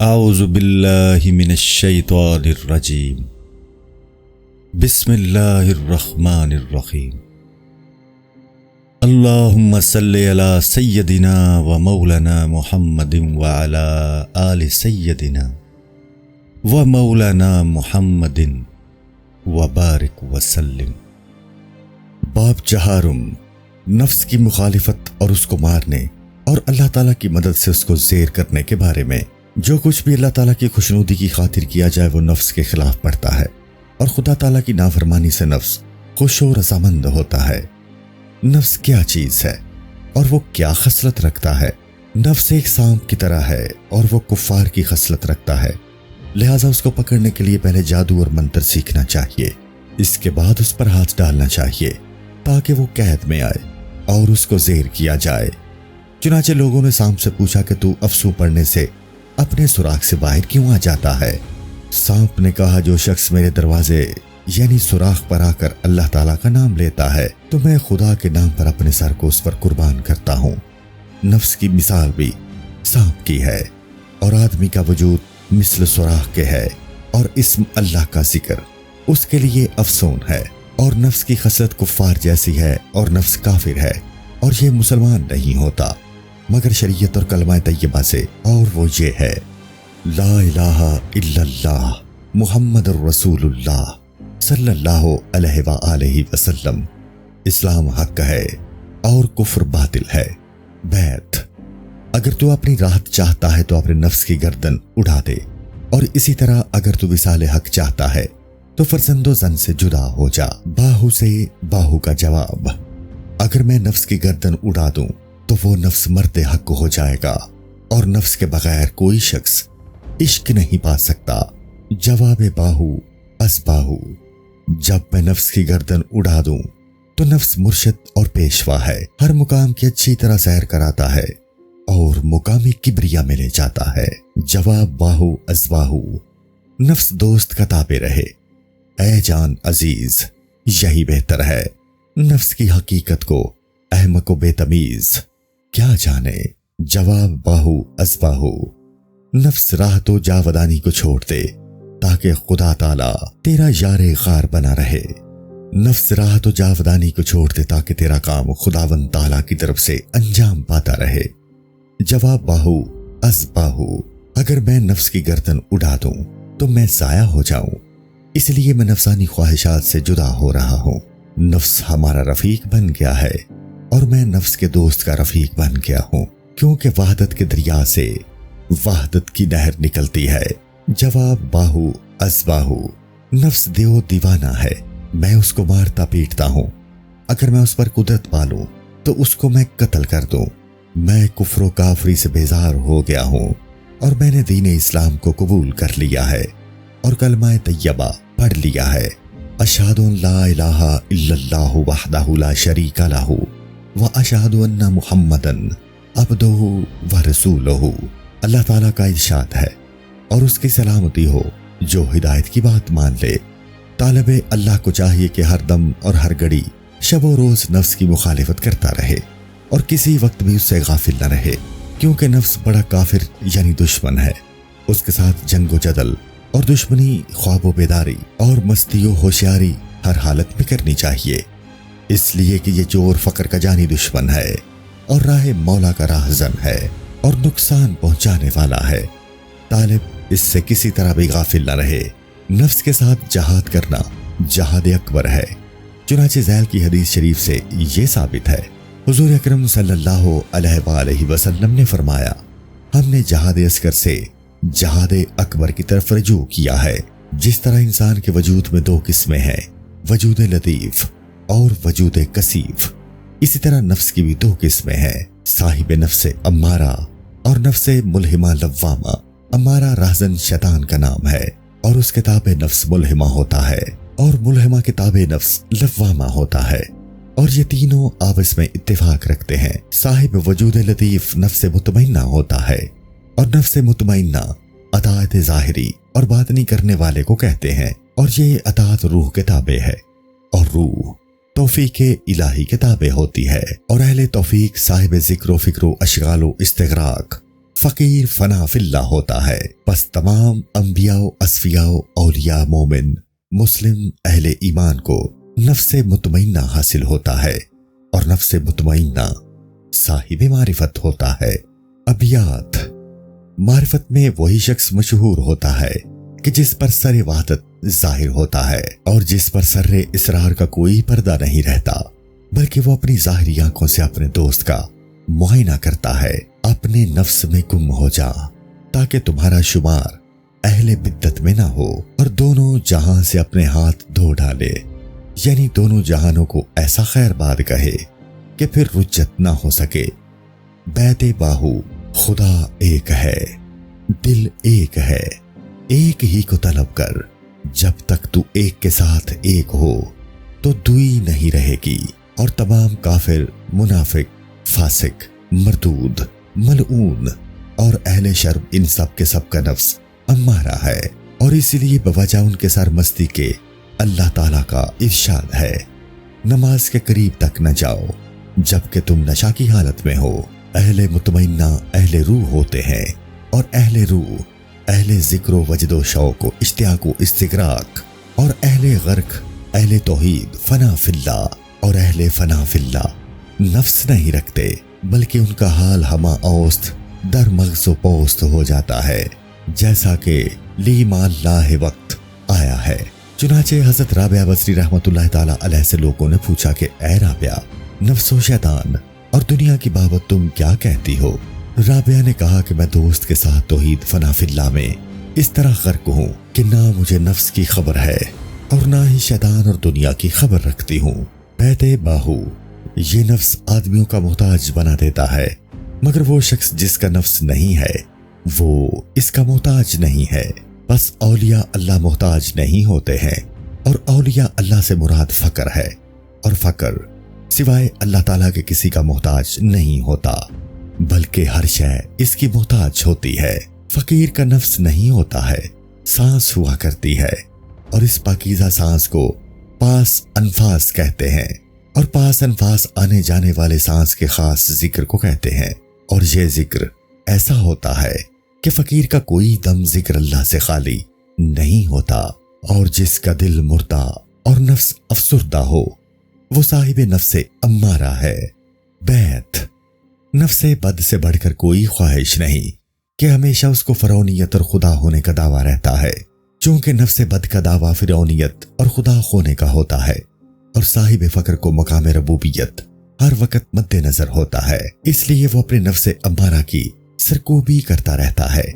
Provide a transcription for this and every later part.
اعوذ باللہ من الشیطان الرجیم بسم اللہ الرحمن الرحیم اللہم صلی علی سیدنا و مولانا محمد وعلی آل سیدنا و مولانا محمد وبارک وسلم۔ باب چہارم، نفس کی مخالفت اور اس کو مارنے اور اللہ تعالیٰ کی مدد سے اس کو زیر کرنے کے بارے میں۔ جو کچھ بھی اللہ تعالیٰ کی خوشنودی کی خاطر کیا جائے وہ نفس کے خلاف پڑتا ہے، اور خدا تعالیٰ کی نافرمانی سے نفس خوش و رضامند ہوتا ہے۔ نفس کیا چیز ہے اور وہ کیا خصلت رکھتا ہے؟ نفس ایک سانپ کی طرح ہے اور وہ کفار کی خصلت رکھتا ہے، لہٰذا اس کو پکڑنے کے لیے پہلے جادو اور منتر سیکھنا چاہیے، اس کے بعد اس پر ہاتھ ڈالنا چاہیے تاکہ وہ قید میں آئے اور اس کو زیر کیا جائے۔ چنانچہ لوگوں نے سانپ سے پوچھا کہ تو افسوں پڑنے سے اپنے سوراخ سے باہر کیوں آ جاتا ہے؟ سانپ نے کہا، جو شخص میرے دروازے یعنی سوراخ پر آ کر اللہ تعالیٰ کا نام لیتا ہے تو میں خدا کے نام پر اپنے سر کو اس پر قربان کرتا ہوں۔ نفس کی مثال بھی سانپ کی ہے، اور آدمی کا وجود مثل سوراخ کے ہے، اور اسم اللہ کا ذکر اس کے لیے افسون ہے، اور نفس کی خصلت کفار جیسی ہے، اور نفس کافر ہے، اور یہ مسلمان نہیں ہوتا مگر شریعت اور کلمہ طیبہ سے، اور وہ یہ ہے، لا الہ الا اللہ محمد الرسول اللہ صلی اللہ علیہ وآلہ وسلم۔ اسلام حق ہے اور کفر باطل ہے۔ بیت، اگر تو اپنی راحت چاہتا ہے تو اپنے نفس کی گردن اڑا دے، اور اسی طرح اگر تو وصال حق چاہتا ہے تو فرزند و زن سے جدا ہو جا۔ باہو سے باہو کا جواب، اگر میں نفس کی گردن اڑا دوں تو وہ نفس مرد حق ہو جائے گا، اور نفس کے بغیر کوئی شخص عشق نہیں پا سکتا۔ جواب باہو از باہو، جب میں نفس کی گردن اڑا دوں تو نفس مرشد اور پیشوا ہے، ہر مقام کی اچھی طرح سیر کراتا ہے اور مقامی کبریا میں لے جاتا ہے۔ جواب باہو از باہو، نفس دوست کا تابع رہے، اے جان عزیز یہی بہتر ہے۔ نفس کی حقیقت کو احمق و بے تمیز کیا جانے۔ جواب باہو از باہو، نفس راحت و جاودانی کو چھوڑ دے تاکہ خدا تعالی تیرا یار غار بنا رہے۔ نفس راحت و جاودانی کو چھوڑ دے تاکہ تیرا کام خداوند تعالی کی طرف سے انجام پاتا رہے۔ جواب باہو از باہو، اگر میں نفس کی گردن اڑا دوں تو میں ضائع ہو جاؤں، اس لیے میں نفسانی خواہشات سے جدا ہو رہا ہوں۔ نفس ہمارا رفیق بن گیا ہے اور میں نفس کے دوست کا رفیق بن گیا ہوں، کیونکہ وحدت کے دریا سے وحدت کی نہر نکلتی ہے۔ جواب باہو از باہو، نفس دیو دیوانہ ہے، میں اس کو مارتا پیٹتا ہوں، اگر میں اس پر قدرت پالوں تو اس کو میں قتل کر دوں۔ میں کفر و کافری سے بیزار ہو گیا ہوں، اور میں نے دین اسلام کو قبول کر لیا ہے اور کلمہ طیبہ پڑھ لیا ہے۔ اشہد ان لا الہ الا اللہ وحدہ لا شریک لہ واشہد ان محمدً عبدہ ورسولہ۔ اللہ تعالیٰ کا ارشاد ہے، اور اس کی سلامتی ہو جو ہدایت کی بات مان لے۔ طالب اللہ کو چاہیے کہ ہر دم اور ہر گھڑی شب و روز نفس کی مخالفت کرتا رہے اور کسی وقت بھی اس سے غافل نہ رہے، کیونکہ نفس بڑا کافر یعنی دشمن ہے۔ اس کے ساتھ جنگ و جدل اور دشمنی خواب و بیداری اور مستی و ہوشیاری ہر حالت میں کرنی چاہیے، اس لیے کہ یہ چور فقر کا جانی دشمن ہے اور راہ مولا کا راہزن ہے اور نقصان پہنچانے والا ہے۔ طالب اس سے کسی طرح بھی غافل نہ رہے۔ نفس کے ساتھ جہاد کرنا جہاد اکبر ہے، چنانچہ ذیل کی حدیث شریف سے یہ ثابت ہے، حضور اکرم صلی اللہ علیہ وآلہ وسلم نے فرمایا، ہم نے جہاد اصغر سے جہاد اکبر کی طرف رجوع کیا ہے۔ جس طرح انسان کے وجود میں دو قسمیں ہیں، وجود لطیف اور وجود کثیف، اسی طرح نفس کی بھی دو قسمیں ہیں، صاحب نفس امارہ اور نفس ملہمہ لوامہ۔ امارہ راہزن شیطان کا نام ہے، اور اس کتاب نفس ملہمہ ہوتا ہے، اور ملہمہ کتاب نفس لوامہ ہوتا ہے، اور یہ تینوں آپس میں اتفاق رکھتے ہیں۔ صاحب وجود لطیف نفس مطمئنہ ہوتا ہے، اور نفس مطمئنہ اطاعت ظاہری اور باطنی کرنے والے کو کہتے ہیں، اور یہ اطاعت روح کے تابع ہے، اور روح توفیق الہی کے تابع ہوتی ہے، اور اہل توفیق صاحب ذکر و فکر و اشغال و استغراق فقیر فنا فی اللہ ہوتا ہے۔ پس تمام انبیاء و اصفیاء و اولیاء مومن مسلم اہل ایمان کو نفس مطمئنہ حاصل ہوتا ہے، اور نفس مطمئنہ صاحب معرفت ہوتا ہے۔ ابیات: معرفت میں وہی شخص مشہور ہوتا ہے کہ جس پر سر وحدت ظاہر ہوتا ہے اور جس پر سر اسرار کا کوئی پردہ نہیں رہتا، بلکہ وہ اپنی ظاہری آنکھوں سے اپنے دوست کا معائنہ کرتا ہے۔ اپنے نفس میں گم ہو جا تاکہ تمہارا شمار اہل بدت میں نہ ہو، اور دونوں جہاں سے اپنے ہاتھ دھو ڈالے، یعنی دونوں جہانوں کو ایسا خیر باد کہے کہ پھر رجت نہ ہو سکے۔ بیت باہو: خدا ایک ہے، دل ایک ہے، ایک ہی کو طلب کر، جب تک تو ایک کے ساتھ ایک ہو تو دوئی نہیں رہے گی۔ اور تمام کافر، منافق، فاسق، مردود، ملعون اور اہل شرم، ان سب کے سب کا نفس امارہ ہے، اور اسی لیے بوجہ ان کے سر مستی کے اللہ تعالیٰ کا ارشاد ہے: نماز کے قریب تک نہ جاؤ جبکہ تم نشہ کی حالت میں ہو۔ اہل مطمئنہ اہل روح ہوتے ہیں، اور اہل روح اہل ذکر و وجد و شوق و اشتیاق و استغراق، اور اہل غرق اہل توحید فنا فی اللہ، اور اہل فنا فی اللہ نفس نہیں رکھتے، بلکہ ان کا حال ہما اوست در مغز و پوست ہو جاتا ہے، جیسا کہ لی مال لاہ وقت آیا ہے۔ چنانچہ حضرت رابعہ بصری رحمۃ اللہ تعالیٰ علیہ سے لوگوں نے پوچھا کہ اے رابعہ، نفس و شیطان اور دنیا کی بابت تم کیا کہتی ہو؟ رابعہ نے کہا کہ میں دوست کے ساتھ توحید فنا فی اللہ میں اس طرح غرق ہوں کہ نہ مجھے نفس کی خبر ہے اور نہ ہی شیطان اور دنیا کی خبر رکھتی ہوں۔ بیت باہو: یہ نفس آدمیوں کا محتاج بنا دیتا ہے، مگر وہ شخص جس کا نفس نہیں ہے وہ اس کا محتاج نہیں ہے۔ بس اولیاء اللہ محتاج نہیں ہوتے ہیں، اور اولیاء اللہ سے مراد فقر ہے، اور فقر سوائے اللہ تعالیٰ کے کسی کا محتاج نہیں ہوتا، بلکہ ہر شے اس کی محتاج ہوتی ہے۔ فقیر کا نفس نہیں ہوتا ہے، سانس ہوا کرتی ہے، اور اس پاکیزہ سانس کو پاس انفاس کہتے ہیں، اور پاس انفاس آنے جانے والے سانس کے خاص ذکر کو کہتے ہیں۔ اور یہ ذکر ایسا ہوتا ہے کہ فقیر کا کوئی دم ذکر اللہ سے خالی نہیں ہوتا، اور جس کا دل مردہ اور نفس افسردہ ہو وہ صاحب نفس امارہ ہے۔ بیت: نفس بد سے بڑھ کر کوئی خواہش نہیں کہ ہمیشہ اس کو فرعونیت اور خدا ہونے کا دعویٰ رہتا ہے، چونکہ نفس بد کا دعویٰ فرعونیت اور خدا ہونے کا ہوتا ہے، اور صاحب فقر کو مقام ربوبیت ہر وقت مد نظر ہوتا ہے، اس لیے وہ اپنے نفس امارہ کی سرکوبی کرتا رہتا ہے۔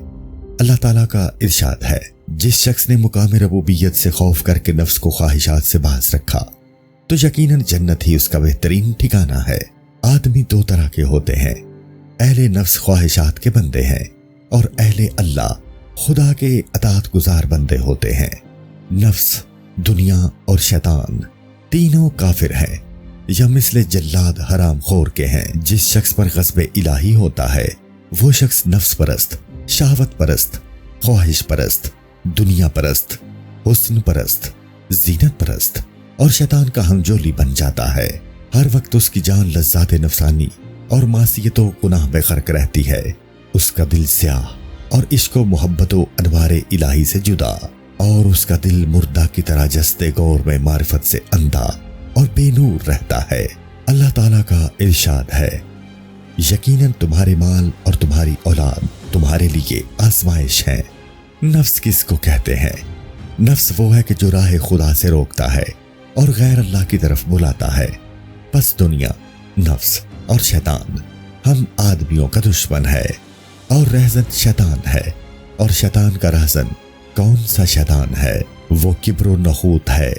اللہ تعالیٰ کا ارشاد ہے: جس شخص نے مقام ربوبیت سے خوف کر کے نفس کو خواہشات سے باز رکھا تو یقیناً جنت ہی اس کا بہترین ٹھکانہ ہے۔ آدمی دو طرح کے ہوتے ہیں، اہل نفس خواہشات کے بندے ہیں، اور اہل اللہ خدا کے اطاعت گزار بندے ہوتے ہیں۔ نفس، دنیا اور شیطان تینوں کافر ہیں، یا مثل جلاد حرام خور کے ہیں۔ جس شخص پر غضب الہی ہوتا ہے وہ شخص نفس پرست، شہوت پرست، خواہش پرست، دنیا پرست، حسن پرست، زینت پرست اور شیطان کا ہمجولی بن جاتا ہے۔ ہر وقت اس کی جان لذات نفسانی اور معصیت و گناہ میں غرق رہتی ہے، اس کا دل سیاہ اور عشق و محبت و انوار الہی سے جدا، اور اس کا دل مردہ کی طرح جستے غور میں معرفت سے اندھا اور بے نور رہتا ہے۔ اللہ تعالیٰ کا ارشاد ہے: یقیناً تمہارے مال اور تمہاری اولاد تمہارے لیے آزمائش ہے۔ نفس کس کو کہتے ہیں؟ نفس وہ ہے کہ جو راہ خدا سے روکتا ہے اور غیر اللہ کی طرف بلاتا ہے۔ پس دنیا، نفس اور شیطان ہم آدمیوں کا دشمن ہے، اور رہزن شیطان ہے، اور شیطان کا رہزن کون سا شیطان ہے؟ وہ کبر و نخوت ہے،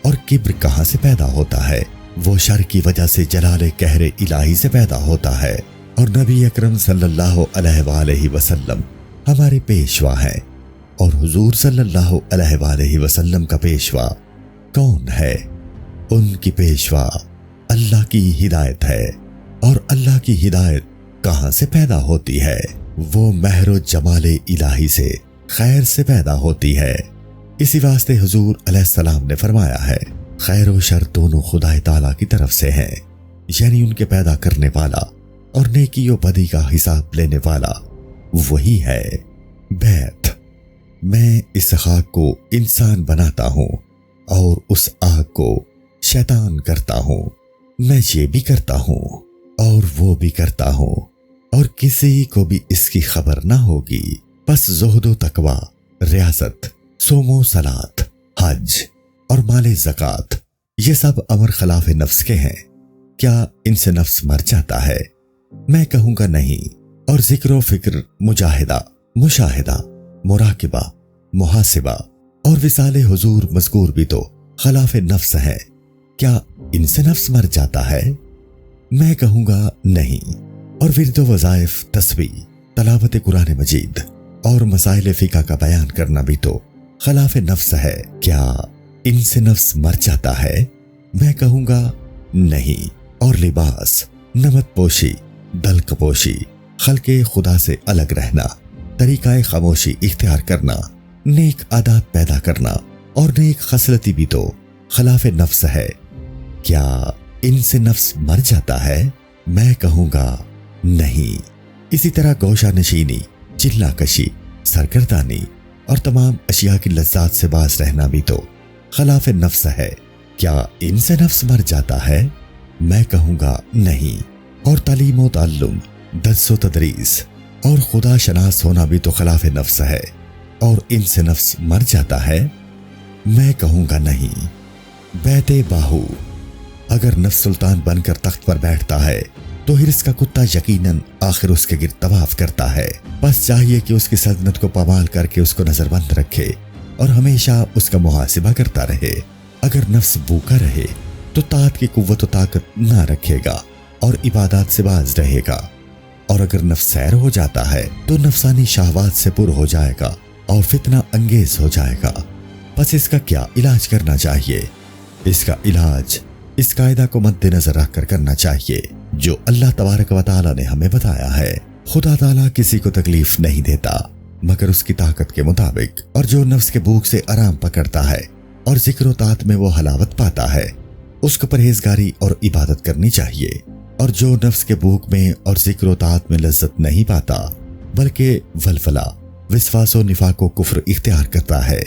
اور کبر کہاں سے پیدا ہوتا ہے؟ وہ شر کی وجہ سے جلال قہر الہی سے پیدا ہوتا ہے، اور نبی اکرم صلی اللہ علیہ وآلہ وسلم ہمارے پیشوا ہیں، اور حضور صلی اللہ علیہ وآلہ وسلم کا پیشوا کون ہے؟ ان کی پیشوا اللہ کی ہدایت ہے، اور اللہ کی ہدایت کہاں سے پیدا ہوتی ہے؟ وہ مہر و جمال الہی سے، خیر سے پیدا ہوتی ہے۔ اسی واسطے حضور علیہ السلام نے فرمایا ہے: خیر و شر دونوں خدا تعالیٰ کی طرف سے ہیں، یعنی ان کے پیدا کرنے والا اور نیکی و بدی کا حساب لینے والا۔ وہی ہے بیت۔ میں اس خاک کو انسان بناتا ہوں اور اس آگ کو شیطان کرتا ہوں۔ میں یہ بھی کرتا ہوں اور وہ بھی کرتا ہوں، اور کسی کو بھی اس کی خبر نہ ہوگی۔ پس زہد و تقوی، ریاضت، صوم و صلات، حج اور مال زکوٰۃ، یہ سب امر خلاف نفس کے ہیں۔ کیا ان سے نفس مر جاتا ہے؟ میں کہوں گا نہیں۔ اور ذکر و فکر، مجاہدہ، مشاہدہ، مراقبہ، محاسبہ اور وصال حضور مذکور بھی تو خلاف نفس ہے۔ کیا ان سے نفس مر جاتا ہے؟ میں کہوں گا نہیں۔ اور ورد و وظائف، تسبیح، تلاوت قرآن مجید اور مسائل فقہ کا بیان کرنا بھی تو خلاف نفس ہے۔ کیا ان سے نفس مر جاتا ہے؟ میں کہوں گا نہیں۔ اور لباس، نمط پوشی، دلک پوشی، خلق خدا سے الگ رہنا، طریقہ خاموشی اختیار کرنا، نیک عادات پیدا کرنا اور نیک خصلتی بھی تو خلاف نفس ہے۔ کیا ان سے نفس مر جاتا ہے؟ میں کہوں گا نہیں۔ اسی طرح گوشہ نشینی، چلہ کشی، سرگردانی اور تمام اشیاء کی لذات سے باز رہنا بھی تو خلاف نفس ہے۔ کیا ان سے نفس مر جاتا ہے؟ میں کہوں گا نہیں۔ اور تعلیم و تعلم، درس و تدریس اور خدا شناس ہونا بھی تو خلاف نفس ہے، اور ان سے نفس مر جاتا ہے؟ میں کہوں گا نہیں۔ بیت باہو، اگر نفس سلطان بن کر تخت پر بیٹھتا ہے تو ہرس کا کتا یقیناً آخر اس کے گرد طواف کرتا ہے۔ بس چاہیے کہ اس کی سلطنت کو پامال کر کے اس کو نظر بند رکھے اور ہمیشہ اس کا محاسبہ کرتا رہے۔ اگر نفس بھوکا رہے تو طاعت کی قوت و طاقت نہ رکھے گا اور عبادات سے باز رہے گا، اور اگر نفس سیر ہو جاتا ہے تو نفسانی شہوات سے پر ہو جائے گا اور فتنہ انگیز ہو جائے گا۔ بس اس کا کیا علاج کرنا چاہیے؟ اس کا علاج اس قاعدہ کو مد نظر رکھ کر کرنا چاہیے جو اللہ تبارک و تعالی نے ہمیں بتایا ہے۔ خدا تعالی کسی کو تکلیف نہیں دیتا مگر اس کی طاقت کے مطابق، اور جو نفس کے بھوک سے آرام پکڑتا ہے اور ذکر و طاعت میں وہ حلاوت پاتا ہے، اس کو پرہیزگاری اور عبادت کرنی چاہیے۔ اور جو نفس کے بھوک میں اور ذکر و طاعت میں لذت نہیں پاتا بلکہ ولولہ، وسواس و نفاق و کفر اختیار کرتا ہے،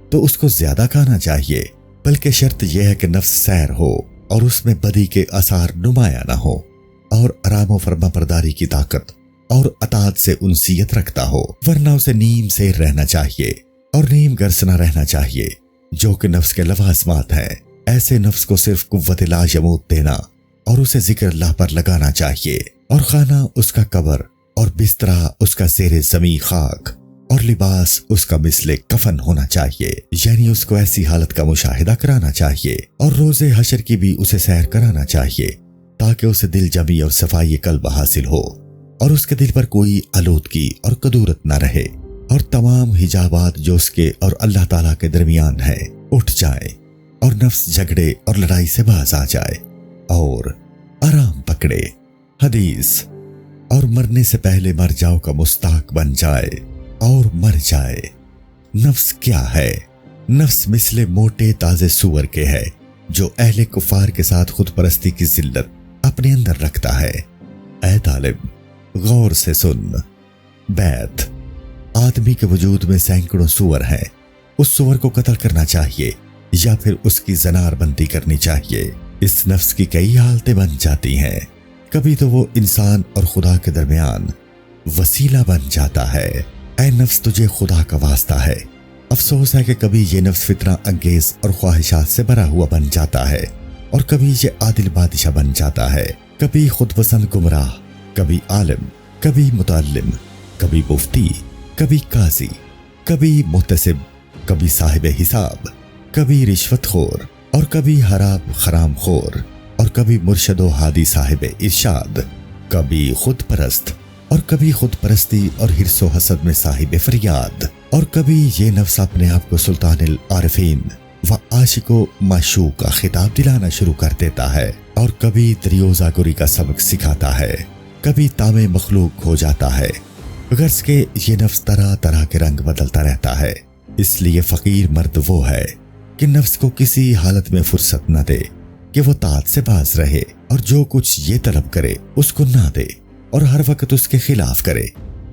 تو اس کو زیادہ کھانا چاہیے، بلکہ شرط یہ ہے کہ نفس سیر ہو اور اس میں بدی کے آثار نمایاں نہ ہو، اور آرام و فرما برداری کی طاقت اور اطاعت سے انسیت رکھتا ہو، ورنہ اسے نیم سیر رہنا چاہیے اور نیم گرس نہ رہنا چاہیے، جو کہ نفس کے لوازمات ہیں۔ ایسے نفس کو صرف قوت لا یموت دینا اور اسے ذکر اللہ پر لگانا چاہیے، اور خانہ اس کا قبر اور بسترا اس کا زیر زمین خاک اور لباس اس کا مثل کفن ہونا چاہیے، یعنی اس کو ایسی حالت کا مشاہدہ کرانا چاہیے، اور روز حشر کی بھی اسے سیر کرانا چاہیے تاکہ اسے دل جمی اور صفائی قلب حاصل ہو، اور اس کے دل پر کوئی آلودگی اور کدورت نہ رہے، اور تمام حجابات جو اس کے اور اللہ تعالیٰ کے درمیان ہیں اٹھ جائیں، اور نفس جھگڑے اور لڑائی سے باز آ جائے اور آرام پکڑے۔ حدیث، اور مرنے سے پہلے مر جاؤ کا مستحق بن جائے اور مر جائے۔ نفس کیا ہے؟ نفس مثل موٹے تازے سور کے ہے جو اہل کفار کے ساتھ خود پرستی کی ذلت اپنے اندر رکھتا ہے۔ اے طالب، غور سے سن۔ بیت، آدمی کے وجود میں سینکڑوں سور ہیں، اس سور کو قتل کرنا چاہیے یا پھر اس کی زنار بندی کرنی چاہیے۔ اس نفس کی کئی حالتیں بن جاتی ہیں، کبھی تو وہ انسان اور خدا کے درمیان وسیلہ بن جاتا ہے۔ اے نفس، تجھے خدا کا واسطہ ہے، افسوس ہے کہ کبھی یہ نفس فتنہ انگیز اور خواہشات سے بھرا ہوا بن جاتا ہے، اور کبھی یہ عادل بادشاہ بن جاتا ہے، کبھی خود پسند گمراہ، کبھی عالم، کبھی متعلم، کبھی مفتی، کبھی قاضی، کبھی محتسب، کبھی صاحب حساب، کبھی رشوت خور، اور کبھی حرام خرام خور، اور کبھی مرشد و ہادی صاحب ارشاد، کبھی خود پرست، اور کبھی خود پرستی اور حرص و حسد میں صاحب فریاد، اور کبھی یہ نفس اپنے آپ کو سلطان العارفین و عاشق و معشوق کا خطاب دلانا شروع کر دیتا ہے، اور کبھی دریوزہ گوری کا سبق سکھاتا ہے، کبھی تام مخلوق ہو جاتا ہے۔ غرض کہ یہ نفس طرح طرح کے رنگ بدلتا رہتا ہے۔ اس لیے فقیر مرد وہ ہے کہ نفس کو کسی حالت میں فرصت نہ دے کہ وہ طاعت سے باز رہے، اور جو کچھ یہ طلب کرے اس کو نہ دے، اور ہر وقت اس کے خلاف کرے،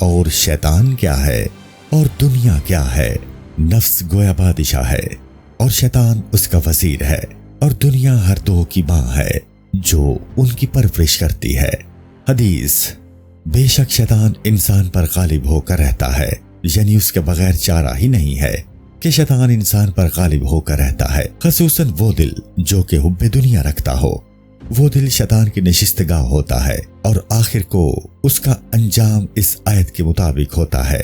اور شیطان کیا ہے اور دنیا کیا ہے۔ نفس گویا بادشاہ ہے اور شیطان اس کا وزیر ہے، اور دنیا ہر دو کی ماں ہے جو ان کی پرورش کرتی ہے۔ حدیث: بے شک شیطان انسان پر غالب ہو کر رہتا ہے، یعنی اس کے بغیر چارہ ہی نہیں ہے کہ شیطان انسان پر غالب ہو کر رہتا ہے، خصوصاً وہ دل جو کہ حب دنیا رکھتا ہو۔ وہ دل شیطان کی نشست گاہ ہوتا ہے، اور آخر کو اس کا انجام اس آیت کے مطابق ہوتا ہے۔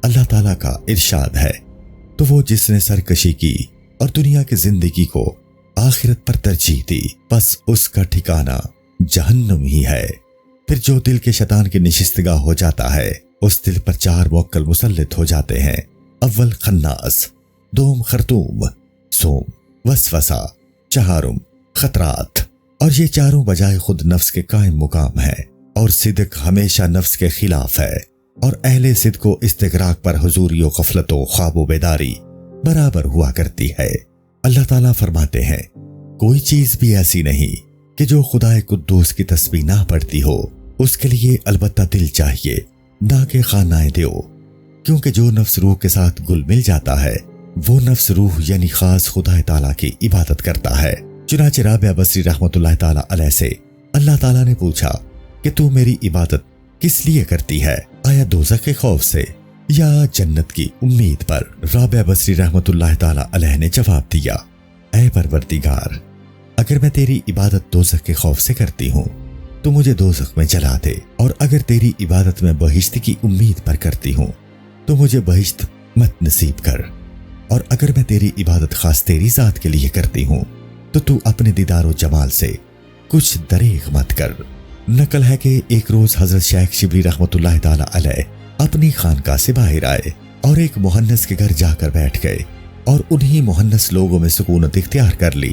اللہ تعالیٰ کا ارشاد ہے، تو وہ جس نے سرکشی کی اور دنیا کی زندگی کو آخرت پر ترجیح دی، بس اس کا ٹھکانہ جہنم ہی ہے۔ پھر جو دل کے شیطان کی نشست گاہ ہو جاتا ہے، اس دل پر 4 موکل مسلط ہو جاتے ہیں۔ اول خناس، دوم خرطوم، سوم وسوسہ، چہارم خطرات، اور یہ چاروں بجائے خود نفس کے قائم مقام ہے، اور صدق ہمیشہ نفس کے خلاف ہے، اور اہل صدق و استغراق پر حضوری و غفلت و خواب و بیداری برابر ہوا کرتی ہے۔ اللہ تعالیٰ فرماتے ہیں، کوئی چیز بھی ایسی نہیں کہ جو خدائے قدوس کی تسبیح نہ پڑھتی ہو، اس کے لیے البتہ دل چاہیے، نہ کہ خانہ دیو، کیونکہ جو نفس روح کے ساتھ گل مل جاتا ہے، وہ نفس روح یعنی خاص خدا تعالیٰ کی عبادت کرتا ہے۔ چنانچہ رابعہ بصری رحمت اللہ تعالیٰ علیہ سے اللہ تعالیٰ نے پوچھا کہ تو میری عبادت کس لیے کرتی ہے؟ آیا دوزخ کے خوف سے یا جنت کی امید پر؟ رابعہ بصری رحمت اللہ تعالیٰ علیہ نے جواب دیا، اے پروردگار، اگر میں تیری عبادت دوزخ کے خوف سے کرتی ہوں تو مجھے دوزخ میں جلا دے، اور اگر تیری عبادت میں بہشت کی امید پر کرتی ہوں تو مجھے بہشت مت نصیب کر، اور اگر میں تیری عبادت خاص تیری ذات کے لیے کرتی ہوں تو اپنے دیدار و جمال سے کچھ دریغ مت کر۔ نقل ہے کہ ایک روز حضرت شیخ شبلی رحمت اللہ تعالی علیہ اپنی خانقاہ سے باہر آئے اور ایک مہنس کے گھر جا کر بیٹھ گئے، اور انہی مہنس لوگوں میں سکونت اختیار کر لی۔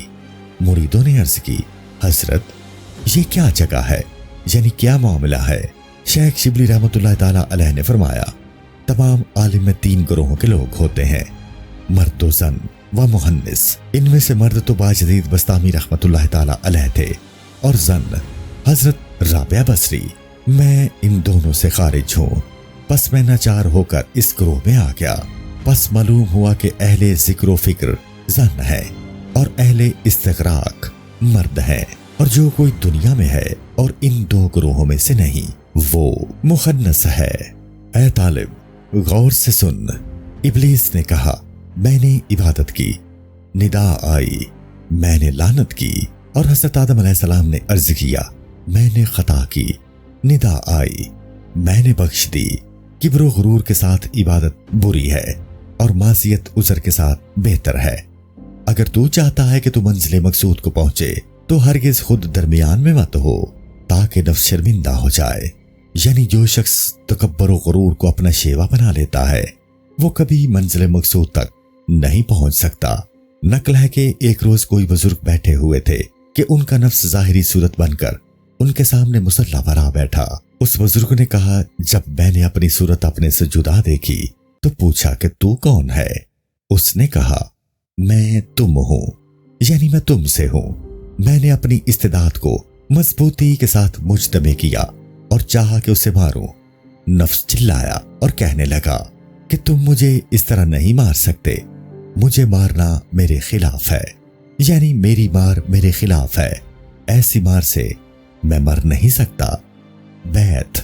مریدوں نے عرض کی، حضرت یہ کیا جگہ ہے، یعنی کیا معاملہ ہے؟ شیخ شبلی رحمت اللہ تعالی علیہ نے فرمایا، تمام عالم میں 3 گروہوں کے لوگ ہوتے ہیں، مرد و زن و مہنس۔ ان میں سے مرد تو باجدید بستامی رحمت اللہ تعالی علیہ تھے، اور زن حضرت رابعہ بصری۔ میں ان دونوں سے خارج ہوں، پس میں ناچار ہو کر اس گروہ میں آ گیا۔ پس معلوم ہوا کہ اہل ذکر و فکر زن ہے اور اہل استغراق مرد ہے، اور جو کوئی دنیا میں ہے اور ان 2 گروہوں میں سے نہیں، وہ مخنث ہے۔ اے طالب، غور سے سن۔ ابلیس نے کہا، میں نے عبادت کی، ندا آئی، میں نے لعنت کی، اور حضرت آدم علیہ السلام نے عرض کیا، میں نے خطا کی، ندا آئی، میں نے بخش دی۔ کبر و غرور کے ساتھ عبادت بری ہے، اور معصیت عذر کے ساتھ بہتر ہے۔ اگر تو چاہتا ہے کہ تو منزل مقصود کو پہنچے تو ہرگز خود درمیان میں مت ہو، تاکہ نفس شرمندہ ہو جائے۔ یعنی جو شخص تکبر و غرور کو اپنا شیوا بنا لیتا ہے، وہ کبھی منزل مقصود تک نہیں پہنچ سکتا۔ نقل ہے کہ ایک روز کوئی بزرگ بیٹھے ہوئے تھے کہ ان کا نفس ظاہری صورت بن کر ان کے سامنے مصلی پر آ بیٹھا۔ اس بزرگ نے کہا، جب میں نے اپنی صورت اپنے سے جدا دیکھی تو پوچھا کہ تو کون ہے؟ اس نے کہا، میں تم ہوں، یعنی میں تم سے ہوں۔ میں نے اپنی استعداد کو مضبوطی کے ساتھ مجتمع کیا اور چاہا کہ اسے ماروں۔ نفس چلایا اور کہنے لگا کہ تم مجھے اس طرح نہیں مار سکتے، مجھے مارنا میرے خلاف ہے، یعنی میری مار میرے خلاف ہے، ایسی مار سے میں مر نہیں سکتا۔ بیت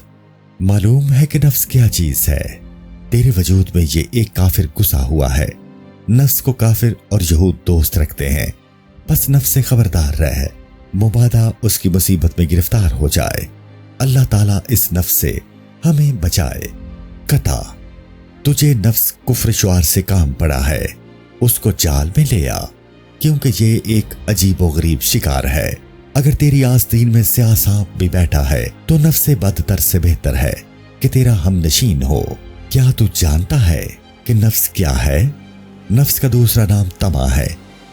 معلوم ہے کہ نفس کیا چیز ہے۔ تیرے وجود میں یہ ایک کافر گھسا ہوا ہے۔ نفس کو کافر اور یہود دوست رکھتے ہیں، بس نفس سے خبردار رہ، مبادا اس کی مصیبت میں گرفتار ہو جائے۔ اللہ تعالیٰ اس نفس سے ہمیں بچائے۔ قطع تجھے نفس کفر شعار سے کام پڑا ہے، اس کو جال میں لے آ، کیونکہ یہ ایک عجیب و غریب شکار ہے۔ اگر تیری آستین میں سیاہ سانپ بھی بیٹھا ہے تو نفس بدتر سے بہتر ہے کہ تیرا ہم نشین ہو۔ کیا تو جانتا ہے کہ نفس کیا ہے؟ نفس کا دوسرا نام طمع ہے،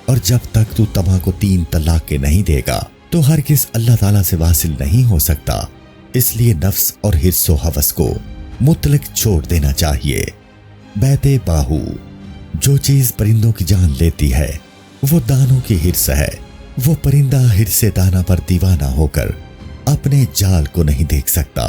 اور جب تک تو طمع کو 3 طلاق کے نہیں دے گا تو ہرگز اللہ تعالیٰ سے واصل نہیں ہو سکتا۔ اس لیے نفس اور حرص و ہوس کو مطلق چھوڑ دینا چاہیے۔ بیت باہو جو چیز پرندوں کی جان لیتی ہے وہ دانوں کی حرص ہے۔ وہ پرندہ حرص دانا پر دیوانہ ہو کر اپنے جال کو نہیں دیکھ سکتا۔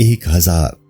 1000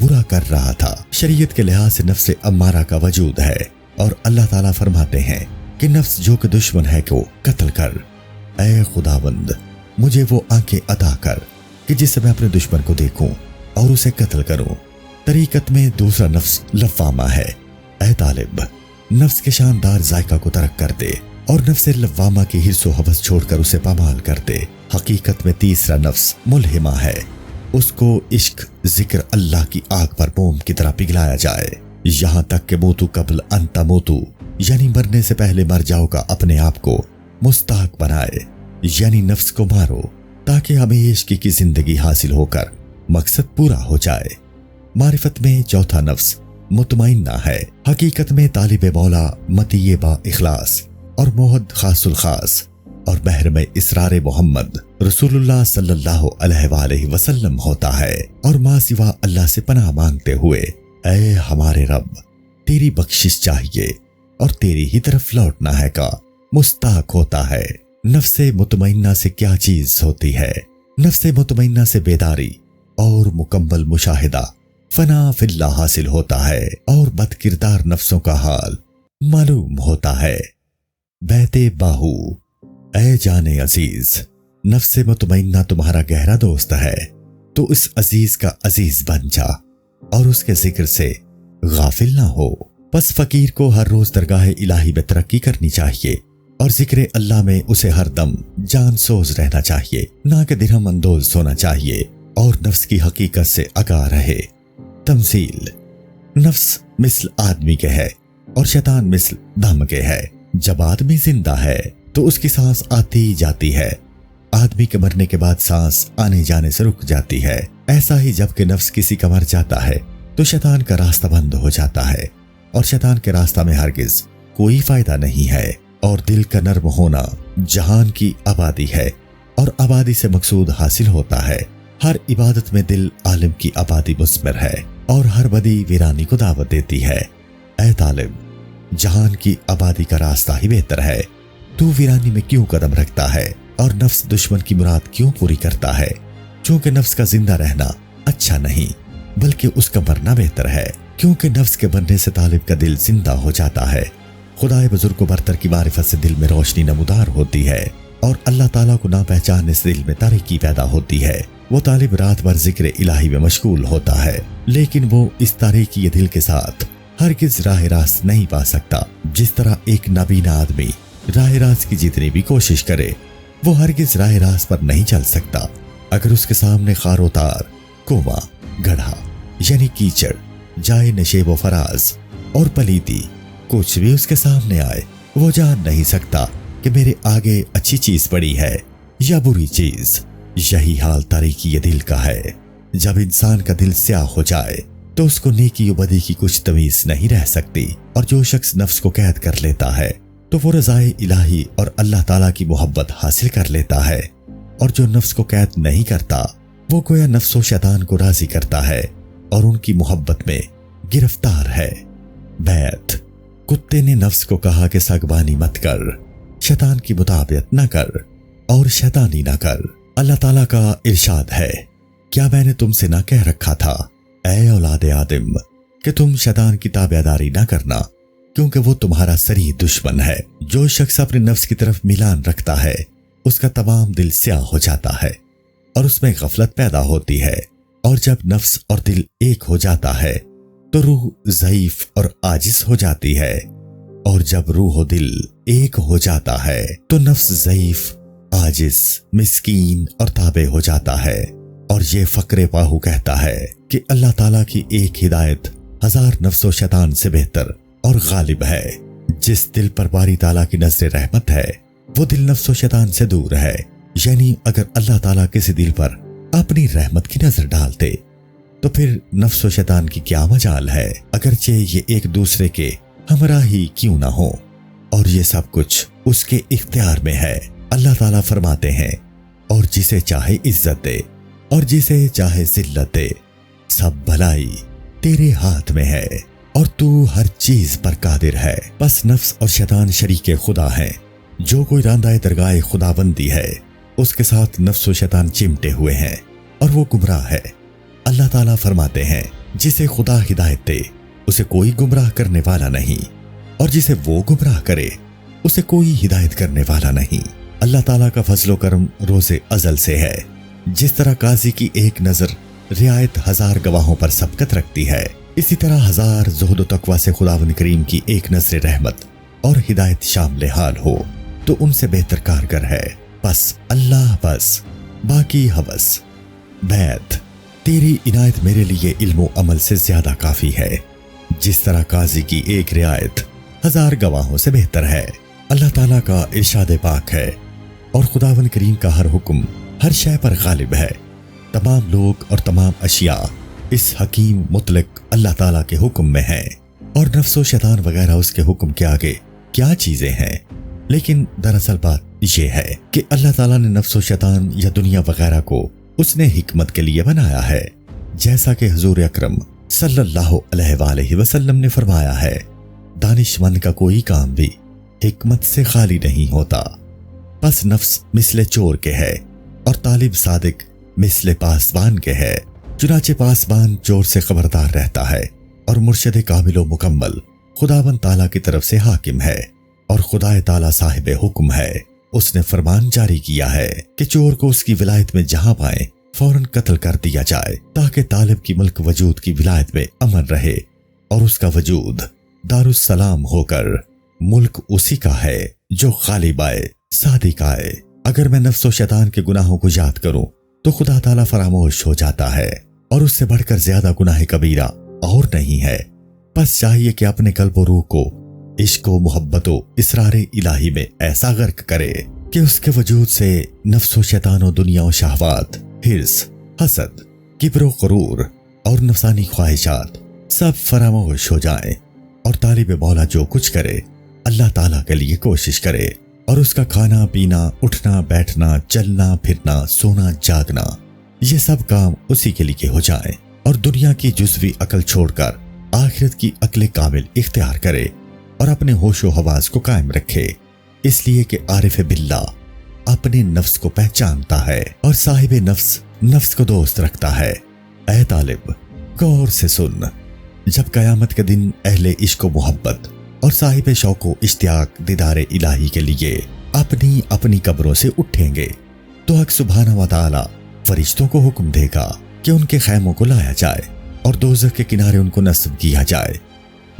برا کر رہا تھا۔ شریعت کے لحاظ سے نفس امارہ کا وجود ہے اور اللہ تعالیٰ فرماتے ہیں کہ نفس جو کہ دشمن ہے کو قتل کر۔ اے خداوند مجھے وہ آنکھیں عطا کر کہ جس سے میں اپنے دشمن کو دیکھوں اور اسے قتل کروں۔ طریقت میں دوسرا نفس لوامہ ہے۔ اے طالب نفس کے شاندار ذائقہ کو ترک کر دے اور نفس لوامہ کی حرص و ہوس چھوڑ کر اسے پامال کر دے۔ حقیقت میں تیسرا نفس ملہمہ ہے، اس کو عشق ذکر اللہ کی آگ پر موم کی طرح پگھلایا جائے یہاں تک کہ موتو قبل ان تموتو یعنی مرنے سے پہلے مر جاؤ کا اپنے آپ کو مستحق بنائے، یعنی نفس کو مارو تاکہ ہمیشہ کی زندگی حاصل ہو کر مقصد پورا ہو جائے۔ معرفت میں چوتھا نفس مطمئنہ ہے۔ حقیقت میں طالب مولا مطیع با اخلاص اور موحد خاص الخاص اور محرم اسرار محمد رسول اللہ صلی اللہ علیہ وآلہ وسلم ہوتا ہے اور ماں سوا اللہ سے پناہ مانگتے ہوئے اے ہمارے رب تیری بخشش چاہیے اور تیری ہی طرف لوٹنا ہے کا مستحق ہوتا ہے۔ نفس مطمئنہ سے کیا چیز ہوتی ہے؟ نفس مطمئنہ سے بیداری اور مکمل مشاہدہ فنا فی اللہ حاصل ہوتا ہے اور بد کردار نفسوں کا حال معلوم ہوتا ہے۔ بیت باہو اے جان عزیز نفس مطمئنہ تمہارا گہرا دوست ہے تو اس عزیز کا عزیز بن جا اور اس کے ذکر سے غافل نہ ہو۔ پس فقیر کو ہر روز درگاہ الہی میں ترقی کرنی چاہیے اور ذکر اللہ میں اسے ہر دم جان سوز رہنا چاہیے، نہ کہ درہم اندوز ہونا چاہیے اور نفس کی حقیقت سے آگاہ رہے۔ تمثیل نفس مثل آدمی کے ہے اور شیطان مثل دم کے ہے۔ جب آدمی زندہ ہے تو اس کی سانس آتی جاتی ہے، آدمی کے مرنے کے بعد سانس آنے جانے سے رک جاتی ہے۔ ایسا ہی جب کہ نفس کسی کا مر جاتا ہے تو شیطان کا راستہ بند ہو جاتا ہے اور شیطان کے راستہ میں ہرگز کوئی فائدہ نہیں ہے۔ اور دل کا نرم ہونا جہان کی آبادی ہے اور آبادی سے مقصود حاصل ہوتا ہے۔ ہر عبادت میں دل عالم کی آبادی مثمر ہے اور ہر بدی ویرانی کو دعوت دیتی ہے۔ اے طالب جہان کی آبادی کا راستہ ہی بہتر ہے، تو ویرانی میں کیوں قدم رکھتا ہے اور نفس دشمن کی مراد کیوں پوری کرتا ہے؟ چونکہ نفس کا زندہ رہنا اچھا نہیں بلکہ اس کا مرنا بہتر ہے، کیونکہ نفس کے مرنے سے طالب کا دل زندہ ہو جاتا ہے۔ خدائے بزرگ و برتر کی معرفت سے دل میں روشنی نمودار ہوتی ہے اور اللہ تعالیٰ کو نہ پہچاننے سے دل میں تاریکی پیدا ہوتی ہے۔ وہ طالب رات بھر ذکر الہی میں مشغول ہوتا ہے لیکن وہ اس تاریکی دل کے ساتھ ہرگز راہ راست نہیں پا سکتا۔ جس طرح ایک نابینا آدمی راہ راست کی جتنی بھی کوشش کرے وہ ہرگز راہ راست پر نہیں چل سکتا۔ اگر اس کے سامنے خار و تار، کنواں، گڑھا یعنی کیچڑ، جائے نشیب و فراز اور پلیتی کچھ بھی اس کے سامنے آئے، وہ جان نہیں سکتا کہ میرے آگے اچھی چیز پڑی ہے یا بری چیز۔ یہی حال تاریکی دل کا ہے۔ جب انسان کا دل سیاہ ہو جائے تو اس کو نیکی و بدی کی کچھ تمیز نہیں رہ سکتی، اور جو شخص نفس کو قید کر لیتا ہے تو وہ رضائے الہی اور اللہ تعالیٰ کی محبت حاصل کر لیتا ہے، اور جو نفس کو قید نہیں کرتا وہ گویا نفس و شیطان کو راضی کرتا ہے اور ان کی محبت میں گرفتار ہے۔ بیت کتے نے نفس کو کہا کہ سگبانی مت کر، شیطان کی مطابقت نہ کر اور شیطانی نہ کر۔ اللہ تعالیٰ کا ارشاد ہے، کیا میں نے تم سے نہ کہہ رکھا تھا اے اولاد آدم کہ تم شیطان کی تابعداری نہ کرنا، کیونکہ وہ تمہارا سری دشمن ہے۔ جو شخص اپنے نفس کی طرف میلان رکھتا ہے اس کا تمام دل سیاہ ہو جاتا ہے اور اس میں غفلت پیدا ہوتی ہے، اور جب نفس اور دل ایک ہو جاتا ہے تو روح ضعیف اور عاجز ہو جاتی ہے، اور جب روح و دل ایک ہو جاتا ہے تو نفس ضعیف، عاجز، مسکین اور تابع ہو جاتا ہے۔ اور یہ فقر باہو کہتا ہے کہ اللہ تعالیٰ کی ایک ہدایت 1000 نفس و شیطان سے بہتر اور غالب ہے۔ جس دل پر باری تعالیٰ کی نظر رحمت ہے وہ دل نفس و شیطان سے دور ہے، یعنی اگر اللہ تعالیٰ کسی دل پر اپنی رحمت کی نظر ڈالتے تو پھر نفس و شیطان کی کیا مجال ہے، اگرچہ یہ ایک دوسرے کے ہمراہ ہی کیوں نہ ہو، اور یہ سب کچھ اس کے اختیار میں ہے۔ اللہ تعالیٰ فرماتے ہیں، اور جسے چاہے عزت دے اور جسے چاہے ذلت دے، سب بھلائی تیرے ہاتھ میں ہے اور تو ہر چیز پر قادر ہے۔ بس نفس اور شیطان شریک خدا ہیں۔ جو کوئی راندہ درگاہ خداوندی ہے اس کے ساتھ نفس و شیطان چمٹے ہوئے ہیں اور وہ گمراہ ہے۔ اللہ تعالیٰ فرماتے ہیں، جسے خدا ہدایت دے اسے کوئی گمراہ کرنے والا نہیں، اور جسے وہ گمراہ کرے اسے کوئی ہدایت کرنے والا نہیں۔ اللہ تعالیٰ کا فضل و کرم روز ازل سے ہے۔ جس طرح قاضی کی ایک نظر رعایت 1000 گواہوں پر سبقت رکھتی ہے، اسی طرح 1000 زہد و تقوی سے خداوند کریم کی ایک نظر رحمت اور ہدایت شامل حال ہو تو ان سے بہتر کارگر ہے۔ بس اللہ بس، باقی ہوس بیت، تیری عنایت میرے لیے علم و عمل سے زیادہ کافی ہے۔ جس طرح قاضی کی ایک رعایت 1000 گواہوں سے بہتر ہے۔ اللہ تعالیٰ کا ارشاد پاک ہے، اور خداوند کریم کا ہر حکم ہر شے پر غالب ہے۔ تمام لوگ اور تمام اشیاء اس حکیم مطلق اللہ تعالیٰ کے حکم میں ہیں، اور نفس و شیطان وغیرہ اس کے حکم کے آگے کیا چیزیں ہیں۔ لیکن دراصل بات یہ ہے کہ اللہ تعالیٰ نے نفس و شیطان یا دنیا وغیرہ کو اس نے حکمت کے لیے بنایا ہے، جیسا کہ حضور اکرم صلی اللہ علیہ وآلہ وسلم نے فرمایا ہے، دانش مند کا کوئی کام بھی حکمت سے خالی نہیں ہوتا۔ پس نفس مثل چور کے ہے اور طالب صادق مثل پاسبان کے ہے۔ چنانچہ پاسبان چور سے خبردار رہتا ہے، اور مرشد کامل و مکمل خداوند تعالیٰ کی طرف سے حاکم ہے، اور خدا تعالیٰ صاحب حکم ہے۔ اس نے فرمان جاری کیا ہے کہ چور کو اس کی ولایت میں جہاں پائے فوراً قتل کر دیا جائے، تاکہ طالب کی ملک وجود کی ولایت میں امن رہے، اور اس کا وجود دارالسلام ہو کر ملک اسی کا ہے جو غالب آئے صادق آئے۔ اگر میں نفس و شیطان کے گناہوں کو یاد کروں تو خدا تعالیٰ فراموش ہو جاتا ہے، اور اس سے بڑھ کر زیادہ گناہ کبیرہ اور نہیں ہے۔ بس چاہیے کہ اپنے قلب و روح کو عشق و محبت و اسرار الہی میں ایسا غرق کرے کہ اس کے وجود سے نفس و شیطان و دنیا و شہوات، حرص، حسد، کبر و غرور اور نفسانی خواہشات سب فراموش ہو جائیں، اور طالب مولا جو کچھ کرے اللہ تعالیٰ کے لیے کوشش کرے، اور اس کا کھانا پینا، اٹھنا بیٹھنا، چلنا پھرنا، سونا جاگنا، یہ سب کام اسی کے لیے ہو جائیں، اور دنیا کی جزوی عقل چھوڑ کر آخرت کی عقل کامل اختیار کرے، اور اپنے ہوش و حواس کو قائم رکھے، اس لیے کہ عارف باللہ اپنے نفس کو پہچانتا ہے، اور صاحب نفس نفس کو دوست رکھتا ہے۔ اے طالب، غور سے سن، جب قیامت کے دن اہل عشق و محبت اور صاحب شوق و اشتیاق دیدار الہی کے لیے اپنی اپنی قبروں سے اٹھیں گے، تو حق سبحانہ و تعالی فرشتوں کو حکم دے گا کہ ان کے خیموں کو لایا جائے، اور دوزخ کے کنارے ان کو نصب کیا جائے۔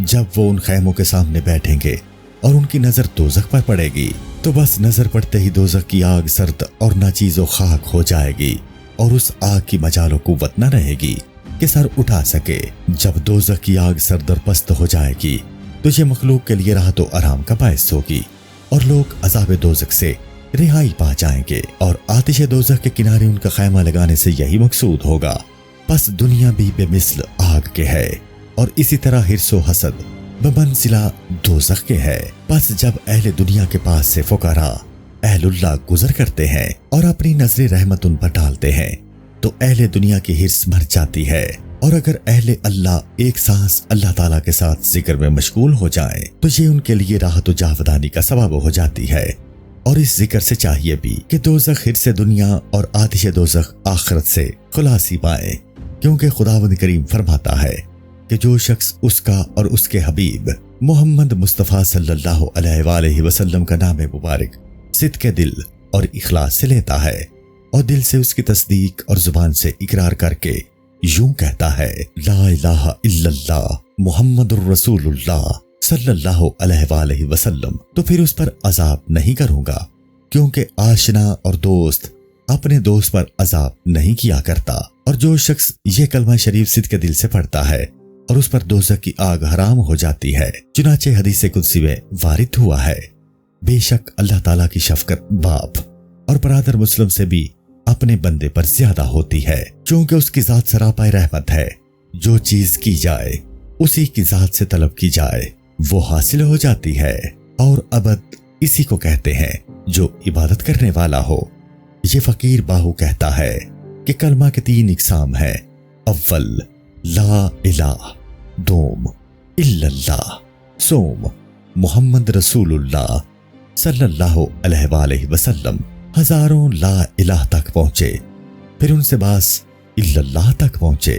جب وہ ان خیموں کے سامنے بیٹھیں گے اور ان کی نظر دوزخ پر پڑے گی، تو بس نظر پڑتے ہی دوزخ کی آگ سرد اور ناچیز و خاک ہو جائے گی، اور اس آگ کی مجال و قوت نہ رہے گی کہ سر اٹھا سکے۔ جب دوزخ کی آگ سرد اور پست ہو جائے گی تو یہ مخلوق کے لیے راحت و آرام کا باعث ہوگی، اور لوگ عذاب دوزخ سے رہائی پا جائیں گے، اور آتش دوزخ کے کنارے ان کا خیمہ لگانے سے یہی مقصود ہوگا۔ پس دنیا بھی بے مثل آگ کے ہے، اور اسی طرح حرص و حسد بمنزلہ دوزخ کے ہے۔ پس جب اہل دنیا کے پاس سے فقراء اہل اللہ گزر کرتے ہیں اور اپنی نظر رحمت ان پر ڈالتے ہیں، تو اہل دنیا کی حرص مر جاتی ہے، اور اگر اہل اللہ ایک سانس اللہ تعالیٰ کے ساتھ ذکر میں مشغول ہو جائیں تو یہ ان کے لیے راحت و جاودانی کا سبب ہو جاتی ہے۔ اور اس ذکر سے چاہیے بھی کہ دوزخ حرص دنیا اور آتش دوزخ آخرت سے خلاصی پائے، کیونکہ خداوند کریم فرماتا ہے کہ جو شخص اس کا اور اس کے حبیب محمد مصطفیٰ صلی اللہ علیہ وآلہ وسلم کا نام مبارک صدق دل اور اخلاص سے لیتا ہے، اور دل سے اس کی تصدیق اور زبان سے اقرار کر کے یوں کہتا ہے لا الہ الا اللہ محمد الرسول اللہ صلی اللہ علیہ وآلہ وسلم، تو پھر اس پر عذاب نہیں کروں گا، کیونکہ آشنا اور دوست اپنے دوست پر عذاب نہیں کیا کرتا۔ اور جو شخص یہ کلمہ شریف صدق دل سے پڑھتا ہے اور اس پر دوزخ کی آگ حرام ہو جاتی ہے، چنانچہ حدیث قدسی میں وارد ہوا ہے، بے شک اللہ تعالیٰ کی شفقت باپ اور برادر مسلم سے بھی اپنے بندے پر زیادہ ہوتی ہے، چونکہ اس کی ذات سراپا رحمت ہے۔ جو چیز کی جائے اسی کی ذات سے طلب کی جائے وہ حاصل ہو جاتی ہے، اور ابد اسی کو کہتے ہیں جو عبادت کرنے والا ہو۔ یہ فقیر باہو کہتا ہے کہ کلمہ کے 3 اقسام ہیں، اول لا الہ، دوم الا اللہ، سوم محمد رسول اللہ صلی اللہ علیہ وآلہ وسلم۔ ہزاروں لا الہ تک پہنچے، پھر ان سے باس الا اللہ تک پہنچے،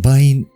22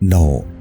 9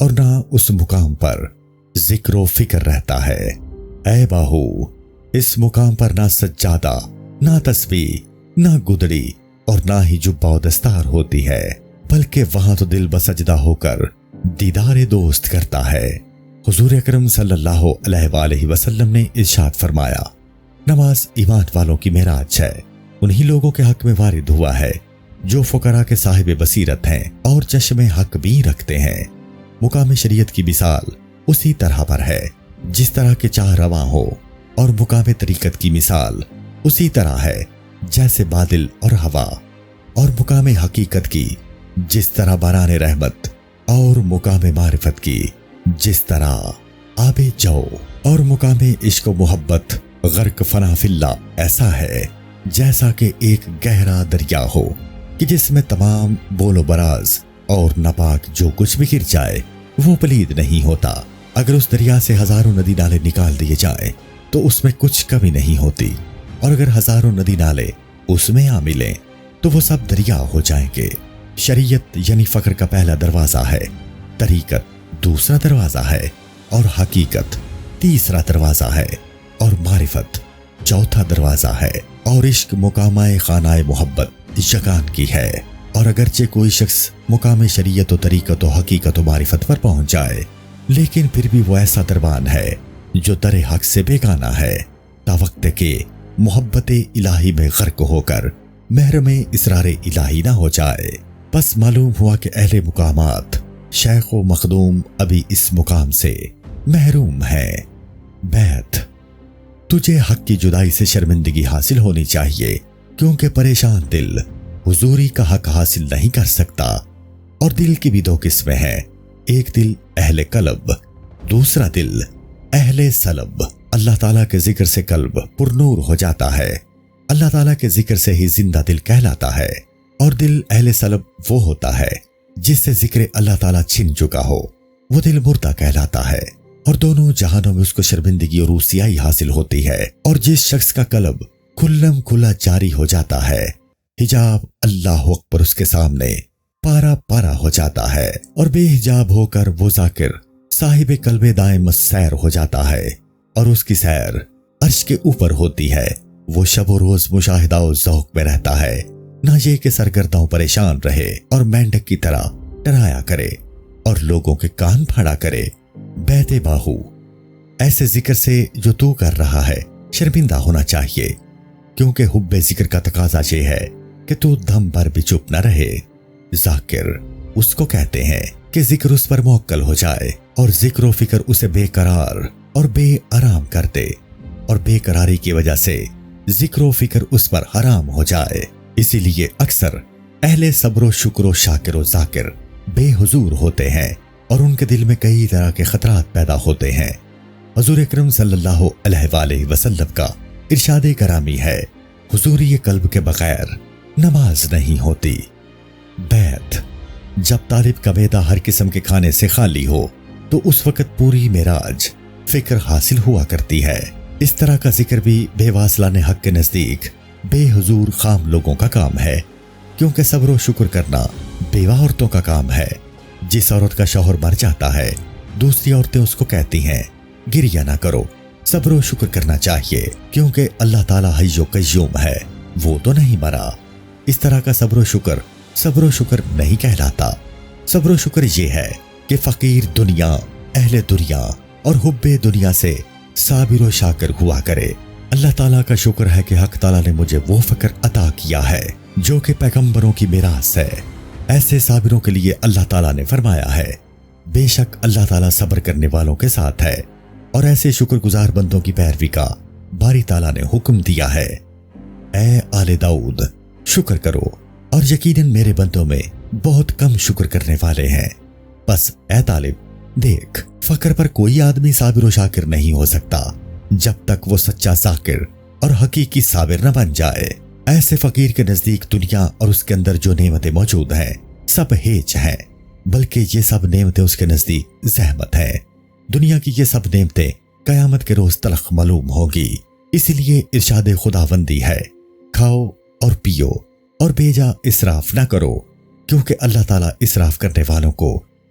اور نہ اس مقام پر ذکر و فکر رہتا ہے۔ اے باہو، اس مقام پر نہ سجادہ، نہ تسبیح، نہ گدڑی اور نہ ہی جبہ و دستار ہوتی ہے، بلکہ وہاں تو دل بسجدہ ہو کر دیدار دوست کرتا ہے۔ حضور اکرم صلی اللہ علیہ وآلہ وسلم نے ارشاد فرمایا، نماز ایمان والوں کی معراج ہے۔ انہی لوگوں کے حق میں وارد ہوا ہے جو فقراء کے صاحب بصیرت ہیں اور چشم حق بھی رکھتے ہیں۔ مقام شریعت کی مثال اسی طرح پر ہے جس طرح کے چاہ رواں ہو، اور مقام طریقت کی مثال اسی طرح ہے جیسے بادل اور ہوا، اور مقام حقیقت کی جس طرح باران رحمت، اور مقام معرفت کی جس طرح آب جو، اور مقام عشق و محبت غرق فنا فی اللہ ایسا ہے جیسا کہ ایک گہرا دریا ہو کہ جس میں تمام بول و براز اور ناپاک جو کچھ بھی گر جائے وہ پلید نہیں ہوتا۔ اگر اس دریا سے ہزاروں ندی نالے نکال دیے جائیں تو اس میں کچھ کمی نہیں ہوتی، اور اگر ہزاروں ندی نالے اس میں آ ملیں تو وہ سب دریا ہو جائیں گے۔ شریعت یعنی فقر کا پہلا دروازہ ہے، طریقت دوسرا دروازہ ہے، اور حقیقت تیسرا دروازہ ہے، اور معرفت چوتھا دروازہ ہے، اور عشق مقامہ خانہ محبت یگان کی ہے۔ اور اگرچہ کوئی شخص مقام شریعت و طریقت و حقیقت و معرفت پر پہنچ جائے، لیکن پھر بھی وہ ایسا دربان ہے جو در حق سے بیگانہ ہے، تا وقت کہ محبت الہی میں غرق ہو کر محرم اسرار الہی نہ ہو جائے۔ پس معلوم ہوا کہ اہل مقامات شیخ و مخدوم ابھی اس مقام سے محروم ہیں۔ بیت، تجھے حق کی جدائی سے شرمندگی حاصل ہونی چاہیے، کیونکہ پریشان دل حضوری کا حق حاصل نہیں کر سکتا۔ اور دل کی بھی دو قسمیں ہیں، ایک دل اہل قلب، دوسرا دل اہل سلب۔ اللہ تعالیٰ کے ذکر سے قلب پرنور ہو جاتا ہے، اللہ تعالیٰ کے ذکر سے ہی زندہ دل کہلاتا ہے، اور دل اہل سلب وہ ہوتا ہے جس سے ذکر اللہ تعالیٰ چھن چکا ہو، وہ دل مردہ کہلاتا ہے، اور دونوں جہانوں میں اس کو شرمندگی اور رسوائی حاصل ہوتی ہے۔ اور جس شخص کا قلب کھلم کھلا جاری ہو جاتا ہے، حجاب اللہ اکبر اس کے سامنے پارا پارا ہو جاتا ہے، اور بے حجاب ہو کر وہ ذاکر صاحب قلب دائم سیر ہو جاتا ہے، اور اس کی سیر عرش کے اوپر ہوتی ہے۔ وہ شب و روز مشاہدہ و ذوق میں رہتا ہے، نہ یہ کہ سرگرداں پریشان رہے اور مینڈک کی طرح ڈرایا کرے اور لوگوں کے کان پھاڑا کرے۔ بیت باہو، ایسے ذکر سے جو تو کر رہا ہے شرمندہ ہونا چاہیے، کیونکہ حب ذکر کا تقاضا یہ ہے کہ تو دم بھر بھی چپ نہ رہے۔ ذاکر اس کو کہتے ہیں کہ ذکر اس پر موکل ہو جائے، اور ذکر و فکر اسے بے قرار اور بے آرام کر دے، اور بے قراری کی وجہ سے ذکر و فکر اس پر حرام ہو جائے۔ اسی لیے اکثر اہل صبر و شکر و شاکر و ذاکر بے حضور ہوتے ہیں، اور ان کے دل میں کئی طرح کے خطرات پیدا ہوتے ہیں۔ حضور اکرم صلی اللہ علیہ وآلہ وسلم کا ارشاد کرامی ہے، حضوری قلب کے بغیر نماز نہیں ہوتی۔ بیت، جب طالب کا معدہ ہر قسم کے کھانے سے خالی ہو تو اس وقت پوری معراج فکر حاصل ہوا کرتی ہے۔ اس طرح کا ذکر بھی بے واصلان حق کے نزدیک بے حضور خام لوگوں کا کام ہے، کیونکہ صبر و شکر کرنا بیوہ عورتوں کا کام ہے۔ جس عورت کا شوہر مر جاتا ہے، دوسری عورتیں اس کو کہتی ہیں گریہ نہ کرو، صبر و شکر کرنا چاہیے، کیونکہ اللہ تعالیٰ حی و قیوم ہے، وہ تو نہیں مرا۔ اس طرح کا صبر و شکر نہیں کہلاتا۔ صبر و شکر یہ ہے کہ فقیر دنیا، اہل دنیا اور حب دنیا سے صابر و شاکر ہوا کرے۔ اللہ تعالیٰ کا شکر ہے کہ حق تعالیٰ نے مجھے وہ فقر عطا کیا ہے جو کہ پیغمبروں کی میراث ہے۔ ایسے صابروں کے لیے اللہ تعالیٰ نے فرمایا ہے، بے شک اللہ تعالیٰ صبر کرنے والوں کے ساتھ ہے، اور ایسے شکر گزار بندوں کی پیروی کا باری تعالیٰ نے حکم دیا ہے۔ اے آل داؤد، شکر کرو، اور یقیناً میرے بندوں میں بہت کم شکر کرنے والے ہیں۔ بس اے طالب دیکھ، فقر پر کوئی آدمی صابر و شاکر نہیں ہو سکتا جب تک وہ سچا ذاکر اور حقیقی صابر نہ بن جائے۔ ایسے فقیر کے نزدیک دنیا اور اس کے اندر جو نعمتیں موجود ہیں سب ہیچ ہیں، بلکہ یہ سب نعمتیں اس کے نزدیک زحمت ہیں۔ دنیا کی یہ سب نعمتیں قیامت کے روز تلخ معلوم ہوگی۔ اسی لیے ارشاد خداوندی ہے، کھاؤ اور پیو اور بے جا اسراف نہ کرو، کیونکہ اللہ تعالیٰ اسراف کرنے والوں کو